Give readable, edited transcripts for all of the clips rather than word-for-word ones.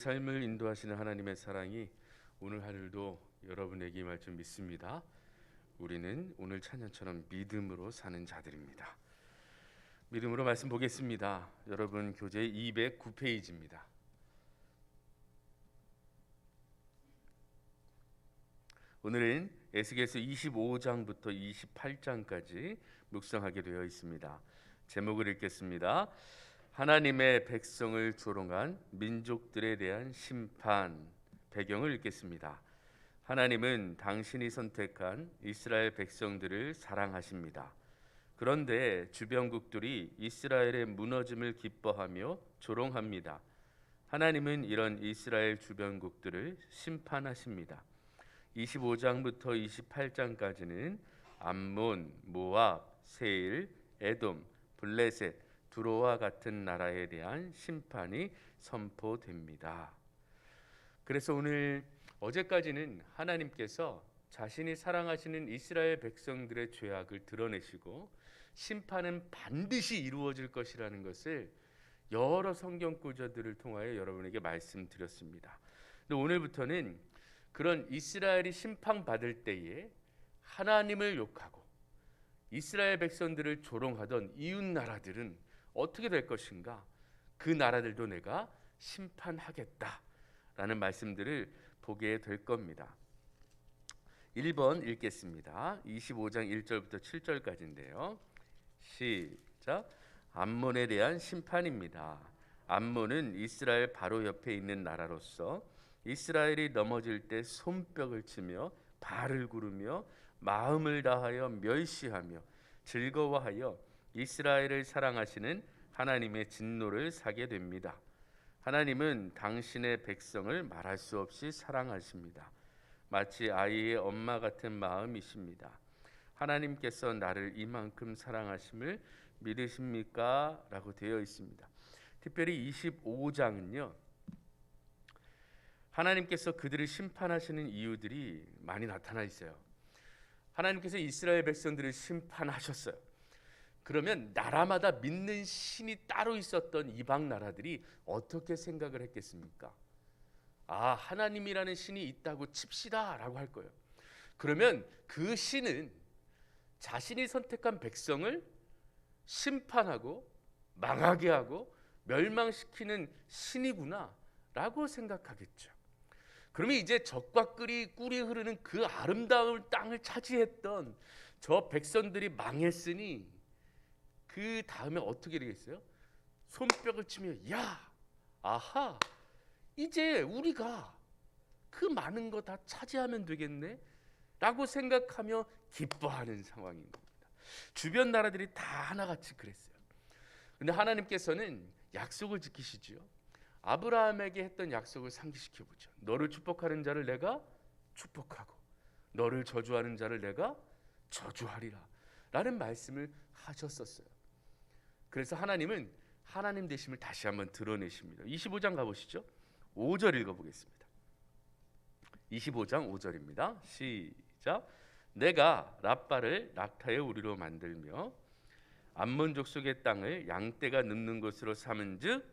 삶을 인도하시는 하나님의 사랑이 오늘 하루도 여러분에게 임할 줄 믿습니다. 우리는 오늘 찬양처럼 믿음으로 사는 자들입니다. 믿음으로 말씀 보겠습니다. 여러분 교재 209페이지입니다. 오늘은 에스겔서 25장부터 28장까지 묵상하게 되어 있습니다. 제목을 읽겠습니다. 하나님의 백성을 조롱한 민족들에 대한 심판. 배경을 읽겠습니다. 하나님은 당신이 선택한 이스라엘 백성들을 사랑하십니다. 그런데 주변국들이 이스라엘의 무너짐을 기뻐하며 조롱합니다. 하나님은 이런 이스라엘 주변국들을 심판하십니다. 25장부터 28장까지는 암몬, 모압, 세일, 에돔, 블레셋, 두로와 같은 나라에 대한 심판이 선포됩니다. 그래서 오늘 어제까지는 하나님께서 자신이 사랑하시는 이스라엘 백성들의 죄악을 드러내시고 심판은 반드시 이루어질 것이라는 것을 여러 성경 구절들을 통하여 여러분에게 말씀드렸습니다. 근데 오늘부터는 그런 이스라엘이 심판받을 때에 하나님을 욕하고 이스라엘 백성들을 조롱하던 이웃 나라들은 어떻게 될 것인가? 그 나라들도 내가 심판하겠다라는 말씀들을 보게 될 겁니다. 1번 읽겠습니다. 25장 1절부터 7절까지인데요. 시작. 암몬에 대한 심판입니다. 암몬은 이스라엘 바로 옆에 있는 나라로서 이스라엘이 넘어질 때 손뼉을 치며 발을 구르며 마음을 다하여 멸시하며 즐거워하여 이스라엘을 사랑하시는 하나님의 진노를 사게 됩니다. 하나님은 당신의 백성을 말할 수 없이 사랑하십니다. 마치 아이의 엄마 같은 마음이십니다. 하나님께서 나를 이만큼 사랑하심을 믿으십니까? 라고 되어 있습니다. 특별히 25장은요, 하나님께서 그들을 심판하시는 이유들이 많이 나타나 있어요. 하나님께서 이스라엘 백성들을 심판하셨어요. 그러면 나라마다 믿는 신이 따로 있었던 이방 나라들이 어떻게 생각을 했겠습니까? 아, 하나님이라는 신이 있다고 칩시다 라고 할 거예요. 그러면 그 신은 자신이 선택한 백성을 심판하고 망하게 하고 멸망시키는 신이구나 라고 생각하겠죠. 그러면 이제 적과 꿀이 흐르는 그 아름다운 땅을 차지했던 저 백성들이 망했으니 그 다음에 어떻게 되겠어요? 손뼉을 치며 야, 아하, 이제 우리가 그 많은 거 다 차지하면 되겠네 라고 생각하며 기뻐하는 상황인 겁니다. 주변 나라들이 다 하나같이 그랬어요. 근데 하나님께서는 약속을 지키시지요. 아브라함에게 했던 약속을 상기시켜 보죠. 너를 축복하는 자를 내가 축복하고 너를 저주하는 자를 내가 저주하리라 라는 말씀을 하셨었어요. 그래서 하나님은 하나님 되심을 다시 한번 드러내십니다. 25장 가보시죠. 5절 읽어보겠습니다. 25장 5절입니다. 시작. 내가 랍바를 낙타의 우리로 만들며 암몬 족속의 땅을 양떼가 눕는 곳으로 삼은즉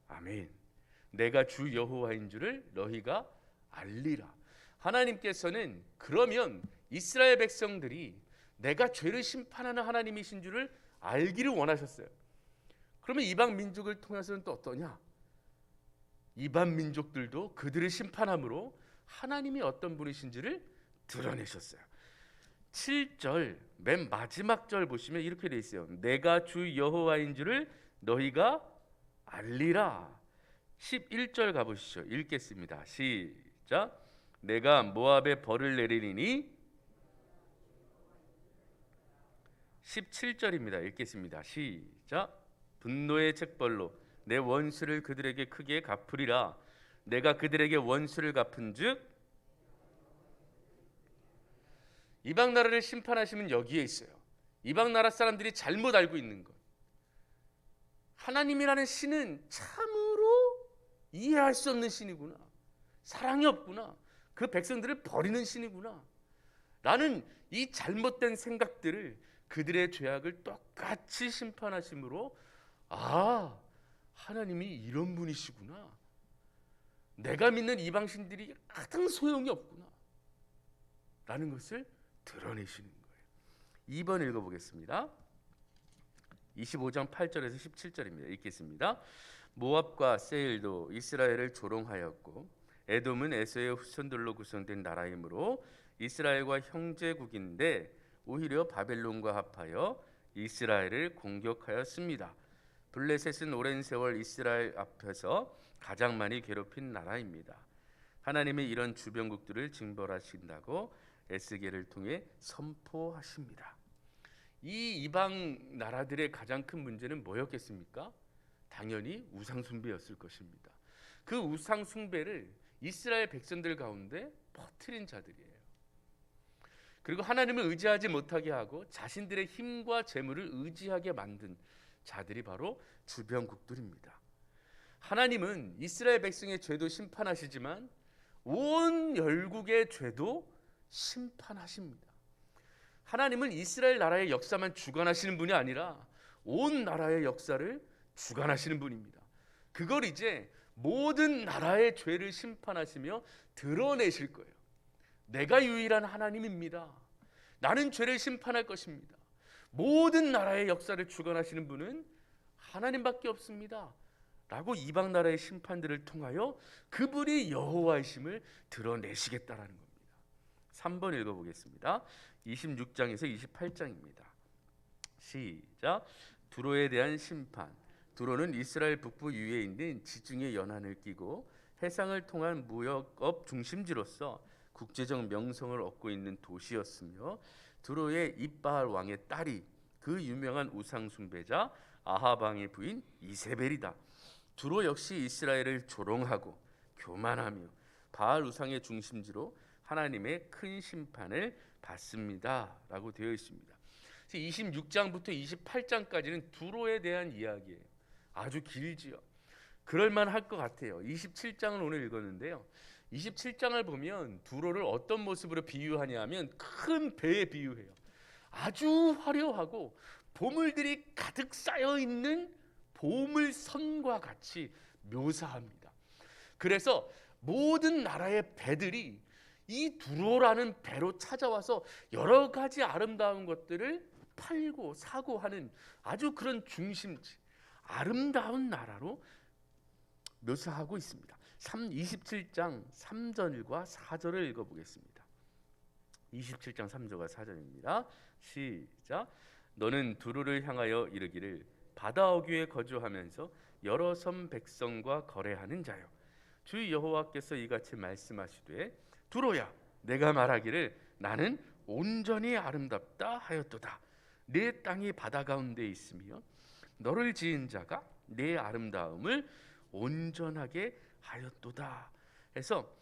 아멘. 내가 주 여호와인 줄을 너희가 알리라. 하나님께서는 그러면 이스라엘 백성들이 내가 죄를 심판하는 하나님이신 줄을 알기를 원하셨어요. 그러면 이방 민족을 통해서는 또 어떠냐? 이방 민족들도 그들을 심판함으로 하나님이 어떤 분이신지를 드러내셨어요. 7절 맨 마지막 절 보시면 이렇게 돼 있어요. 내가 주 여호와인 줄을 너희가 알리라. 11절 가보시죠. 읽겠습니다. 시작. 내가 모압에 벌을 내리니 17절입니다. 읽겠습니다. 시작. 분노의 책벌로 내 원수를 그들에게 크게 갚으리라. 내가 그들에게 원수를 갚은즉 이방 나라를 심판하시면 여기에 있어요. 이방 나라 사람들이 잘못 알고 있는 것. 하나님이라는 신은 참으로 이해할 수 없는 신이구나. 사랑이 없구나. 그 백성들을 버리는 신이구나. 라는 이 잘못된 생각들을 그들의 죄악을 똑같이 심판하심으로 아, 하나님이 이런 분이시구나. 내가 믿는 이방신들이 하등 소용이 없구나 라는 것을 드러내시는 거예요. 2번 읽어보겠습니다. 25장 8절에서 17절입니다. 읽겠습니다. 모압과 세일도 이스라엘을 조롱하였고 에돔은 에서의 후손들로 구성된 나라이므로 이스라엘과 형제국인데 오히려 바벨론과 합하여 이스라엘을 공격하였습니다. 블레셋은 오랜 세월 이스라엘 앞에서 가장 많이 괴롭힌 나라입니다. 하나님이 이런 주변국들을 징벌하신다고 에스겔을 통해 선포하십니다. 이 이방 나라들의 가장 큰 문제는 뭐였겠습니까? 당연히 우상 숭배였을 것입니다. 그 우상 숭배를 이스라엘 백성들 가운데 퍼뜨린 자들이에요. 그리고 하나님을 의지하지 못하게 하고 자신들의 힘과 재물을 의지하게 만든 자들이 바로 주변국들입니다. 하나님은 이스라엘 백성의 죄도 심판하시지만 온 열국의 죄도 심판하십니다. 하나님은 이스라엘 나라의 역사만 주관하시는 분이 아니라 온 나라의 역사를 주관하시는 분입니다. 그걸 이제 모든 나라의 죄를 심판하시며 드러내실 거예요. 내가 유일한 하나님입니다. 나는 죄를 심판할 것입니다. 모든 나라의 역사를 주관하시는 분은 하나님밖에 없습니다. 라고 이방 나라의 심판들을 통하여 그분이 여호와이심을 드러내시겠다라는 겁니다. 3번 읽어보겠습니다. 26장에서 28장입니다. 시작. 두로에 대한 심판. 두로는 이스라엘 북부 유에 있는 지중해 연안을 끼고 해상을 통한 무역업 중심지로서 국제적 명성을 얻고 있는 도시였으며 두로의 입바알 왕의 딸이 그 유명한 우상 숭배자 아합 왕의 부인 이세벨이다. 두로 역시 이스라엘을 조롱하고 교만하며 바알 우상의 중심지로 하나님의 큰 심판을 받습니다 라고 되어 있습니다. 26장부터 28장까지는 두로에 대한 이야기예요. 아주 길지요. 그럴만할 것 같아요. 27장을 오늘 읽었는데요. 27장을 보면 두로를 어떤 모습으로 비유하냐 하면 큰 배에 비유해요. 아주 화려하고 보물들이 가득 쌓여있는 보물선과 같이 묘사합니다. 그래서 모든 나라의 배들이 이 두로라는 배로 찾아와서 여러 가지 아름다운 것들을 팔고 사고 하는 아주 그런 중심지, 아름다운 나라로 묘사하고 있습니다. 27장 3절과 4절을 읽어보겠습니다. 27장 3절과 4절입니다. 시작. 너는 두로를 향하여 이르기를 바다 어귀에 거주하면서 여러 섬 백성과 거래하는 자여, 주 여호와께서 이같이 말씀하시되 두로야, 내가 말하기를 나는 온전히 아름답다 하였도다. 내 땅이 바다 가운데 있으며 너를 지은 자가 내 아름다움을 온전하게 하였도다 해서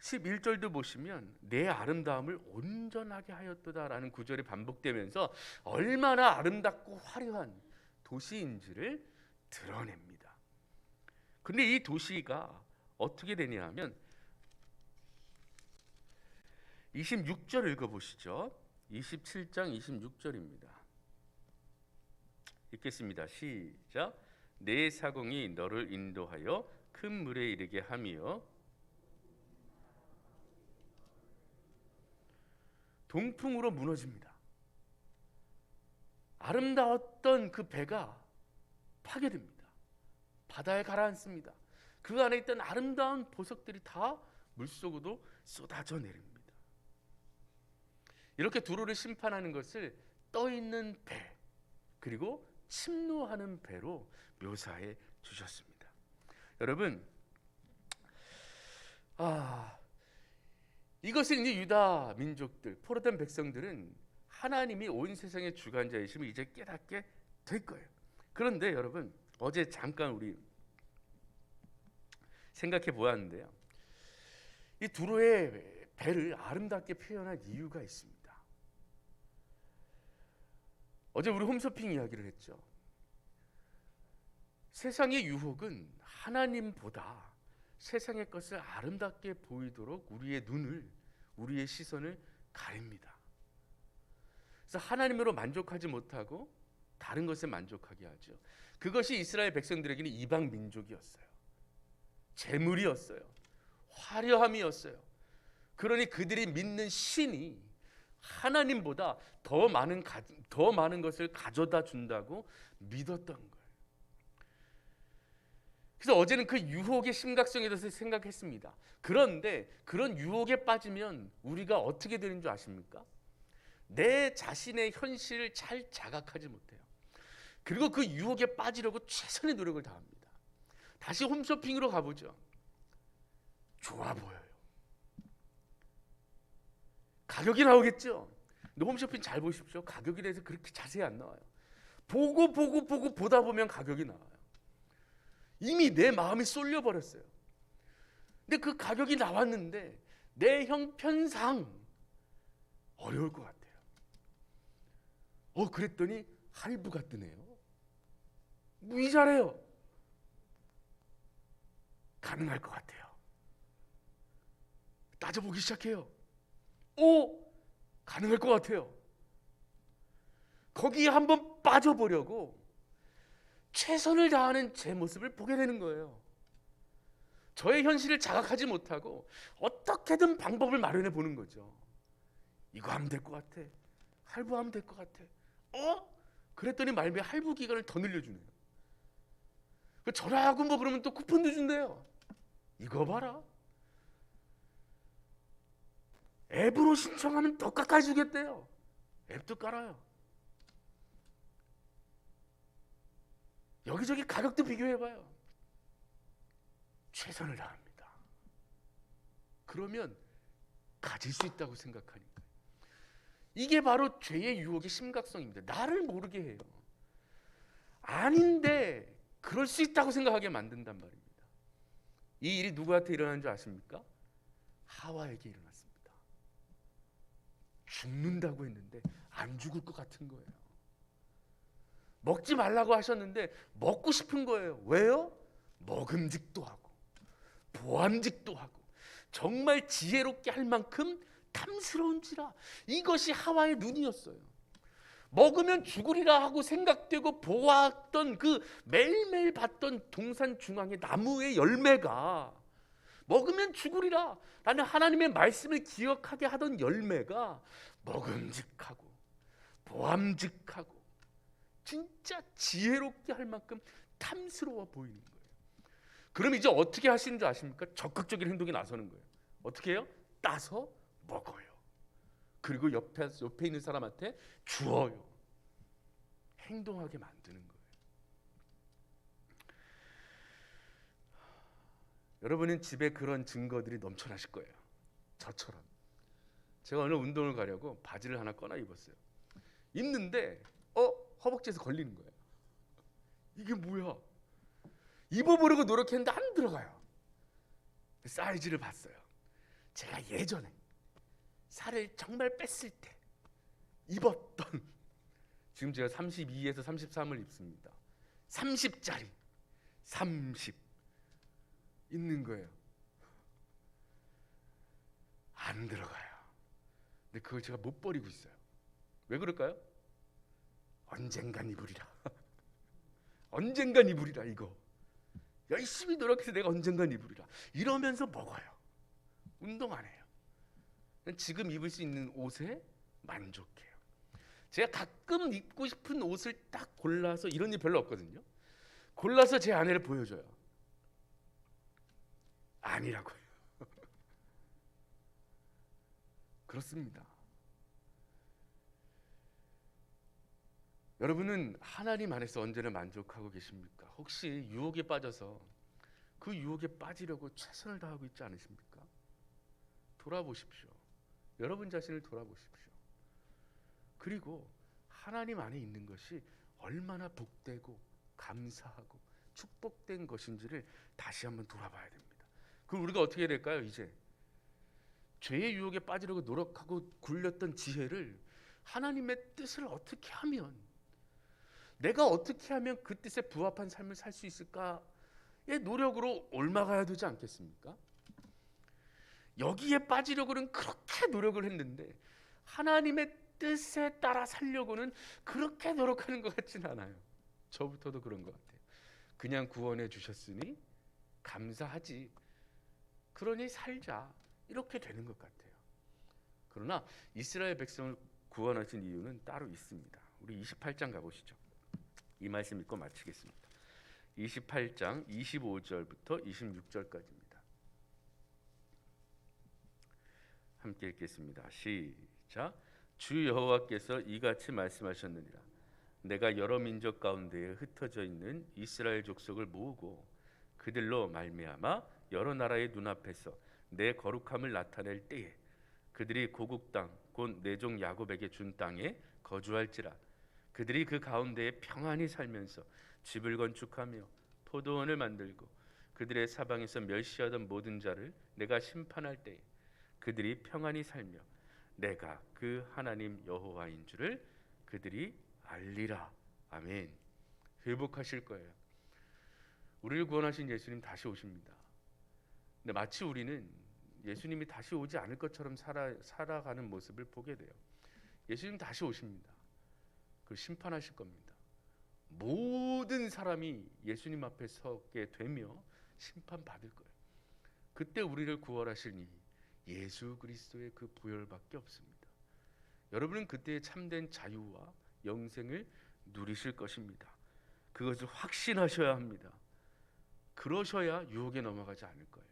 11절도 보시면 내 아름다움을 온전하게 하였도다라는 구절이 반복되면서 얼마나 아름답고 화려한 도시인지를 드러냅니다. 근데 이 도시가 어떻게 되냐 하면 26절 읽어보시죠. 27장 26절입니다. 읽겠습니다. 시작. 내 사공이 너를 인도하여 큰 물에 이르게 하며 동풍으로 무너집니다. 아름다웠던 그 배가 파괴됩니다. 바다에 가라앉습니다. 그 안에 있던 아름다운 보석들이 다 물속으로 쏟아져 내립니다. 이렇게 두로를 심판하는 것을 떠있는 배 그리고 침노하는 배로 묘사해 주셨습니다. 여러분, 이것을 이제 유다 민족들, 포로된 백성들은 하나님이 온 세상의 주관자이심을 이제 깨닫게 될 거예요. 그런데 여러분, 어제 잠깐 우리 생각해 보았는데요. 이 두로의 배를 아름답게 표현한 이유가 있습니다. 어제 우리 홈쇼핑 이야기를 했죠. 세상의 유혹은 하나님보다 세상의 것을 아름답게 보이도록 우리의 눈을, 우리의 시선을 가립니다. 그래서 하나님으로 만족하지 못하고 다른 것에 만족하게 하죠. 그것이 이스라엘 백성들에게는 이방 민족이었어요. 재물이었어요. 화려함이었어요. 그러니 그들이 믿는 신이 하나님보다 더 많은 것을 가져다 준다고 믿었던 거예요. 그래서 어제는 그 유혹의 심각성에 대해서 생각했습니다. 그런데 그런 유혹에 빠지면 우리가 어떻게 되는 줄 아십니까? 내 자신의 현실을 잘 자각하지 못해요. 그리고 그 유혹에 빠지려고 최선의 노력을 다합니다. 다시 홈쇼핑으로 가보죠. 좋아 보여요. 가격이 나오겠죠. 근데 홈쇼핑 잘 보십시오. 가격에 대해서 그렇게 자세히 안 나와요. 보고 보다 보면 가격이 나와요. 이미 내 마음이 쏠려 버렸어요. 근데 그 가격이 나왔는데 내 형편상 어려울 것 같아요. 그랬더니 할부가 뜨네요. 무이자래요. 가능할 것 같아요. 따져보기 시작해요. 가능할 것 같아요. 거기에 한번 빠져보려고 최선을 다하는 제 모습을 보게 되는 거예요. 저의 현실을 자각하지 못하고 어떻게든 방법을 마련해 보는 거죠. 이거 하면 될 것 같아. 할부하면 될 것 같아. 그랬더니 말미에 할부 기간을 더 늘려주네요. 전화하고 뭐 그러면 또 쿠폰도 준대요. 이거 봐라. 앱으로 신청하면 더 깎아주겠대요. 앱도 깔아요. 여기저기 가격도 비교해봐요. 최선을 다합니다. 그러면 가질 수 있다고 생각하니까. 이게 바로 죄의 유혹의 심각성입니다. 나를 모르게 해요. 아닌데 그럴 수 있다고 생각하게 만든단 말입니다. 이 일이 누구한테 일어난 줄 아십니까? 하와에게 일어났습니다. 죽는다고 했는데 안 죽을 것 같은 거예요. 먹지 말라고 하셨는데 먹고 싶은 거예요. 왜요? 먹음직도 하고 보암직도 하고 정말 지혜롭게 할 만큼 탐스러운지라. 이것이 하와의 눈이었어요. 먹으면 죽으리라 하고 생각되고 보았던 그 매일매일 봤던 동산 중앙의 나무의 열매가 먹으면 죽으리라 라는 하나님의 말씀을 기억하게 하던 열매가 먹음직하고 보암직하고 진짜 지혜롭게 할 만큼 탐스러워 보이는 거예요. 그럼 이제 어떻게 하시는 줄 아십니까? 적극적인 행동에 나서는 거예요. 어떻게 해요? 따서 먹어요. 그리고 옆에 있는 사람한테 주어요. 행동하게 만드는 거예요. 여러분은 집에 그런 증거들이 넘쳐나실 거예요. 저처럼. 제가 어느 운동을 가려고 바지를 하나 꺼내 입었어요. 입는데 허벅지에서 걸리는 거예요. 이게 뭐야? 입어보려고 노력했는데 안 들어가요. 사이즈를 봤어요. 제가 예전에 살을 정말 뺐을 때 입었던, 지금 제가 32에서 33을 입습니다. 30짜리 30 있는 거예요. 안 들어가요. 근데 그걸 제가 못 버리고 있어요. 왜 그럴까요? 언젠간 입으리라. 언젠간 입으리라. 이거 열심히 노력해서 내가 언젠간 입으리라 이러면서 먹어요. 운동 안 해요. 지금 입을 수 있는 옷에 만족해요. 제가 가끔 입고 싶은 옷을 딱 골라서, 이런 일 별로 없거든요. 골라서 제 아내를 보여줘요. 아니라고요. 그렇습니다. 여러분은 하나님 안에서 언제나 만족하고 계십니까? 혹시 유혹에 빠져서 그 유혹에 빠지려고 최선을 다하고 있지 않으십니까? 돌아보십시오. 여러분 자신을 돌아보십시오. 그리고 하나님 안에 있는 것이 얼마나 복되고 감사하고 축복된 것인지를 다시 한번 돌아봐야 됩니다. 그럼 우리가 어떻게 해야 될까요? 이제 죄의 유혹에 빠지려고 노력하고 굴렸던 지혜를 하나님의 뜻을 어떻게 하면, 내가 어떻게 하면 그 뜻에 부합한 삶을 살 수 있을까의 노력으로 옮아가야 되지 않겠습니까? 여기에 빠지려고는 그렇게 노력을 했는데 하나님의 뜻에 따라 살려고는 그렇게 노력하는 것 같진 않아요. 저부터도 그런 것 같아요. 그냥 구원해 주셨으니 감사하지. 그러니 살자. 이렇게 되는 것 같아요. 그러나 이스라엘 백성을 구원하신 이유는 따로 있습니다. 우리 28장 가보시죠. 이 말씀 읽고 마치겠습니다. 28장 25절부터 26절까지입니다. 함께 읽겠습니다. 시작. 주 여호와께서 이같이 말씀하셨느니라. 내가 여러 민족 가운데에 흩어져 있는 이스라엘 족속을 모으고 그들로 말미암아 여러 나라의 눈앞에서 내 거룩함을 나타낼 때에 그들이 고국 땅 곧 내 종 야곱에게 준 땅에 거주할지라. 그들이 그 가운데에 평안히 살면서 집을 건축하며 포도원을 만들고 그들의 사방에서 멸시하던 모든 자를 내가 심판할 때에 그들이 평안히 살며 내가 그 하나님 여호와인 줄을 그들이 알리라. 아멘. 회복하실 거예요. 우리를 구원하신 예수님 다시 오십니다. 근데 마치 우리는 예수님이 다시 오지 않을 것처럼 살아가는 모습을 보게 돼요. 예수님 다시 오십니다. 그 심판하실 겁니다. 모든 사람이 예수님 앞에 서게 되며 심판받을 거예요. 그때 우리를 구원하실 이 예수 그리스도의 그 보혈밖에 없습니다. 여러분은 그때의 참된 자유와 영생을 누리실 것입니다. 그것을 확신하셔야 합니다. 그러셔야 유혹에 넘어가지 않을 거예요.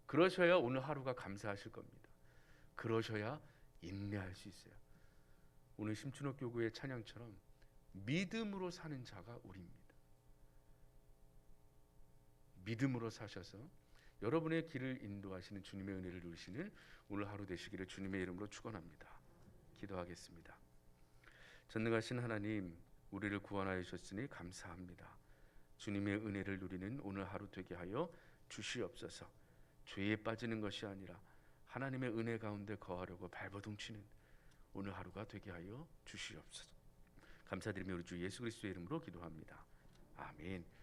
그러셔야 오늘 하루가 감사하실 겁니다. 그러셔야 인내할 수 있어요. 오늘 심춘옥 교구의 찬양처럼 믿음으로 사는 자가 우리입니다. 믿음으로 사셔서 여러분의 길을 인도하시는 주님의 은혜를 누리시는 오늘 하루 되시기를 주님의 이름으로 축원합니다. 기도하겠습니다. 전능하신 하나님, 우리를 구원하여 주셨으니 감사합니다. 주님의 은혜를 누리는 오늘 하루 되게 하여 주시옵소서. 죄에 빠지는 것이 아니라 하나님의 은혜 가운데 거하려고 발버둥치는 오늘 하루가 되게 하여 주시옵소서. 감사드리며 우리 주 예수 그리스도의 이름으로 기도합니다. 아멘.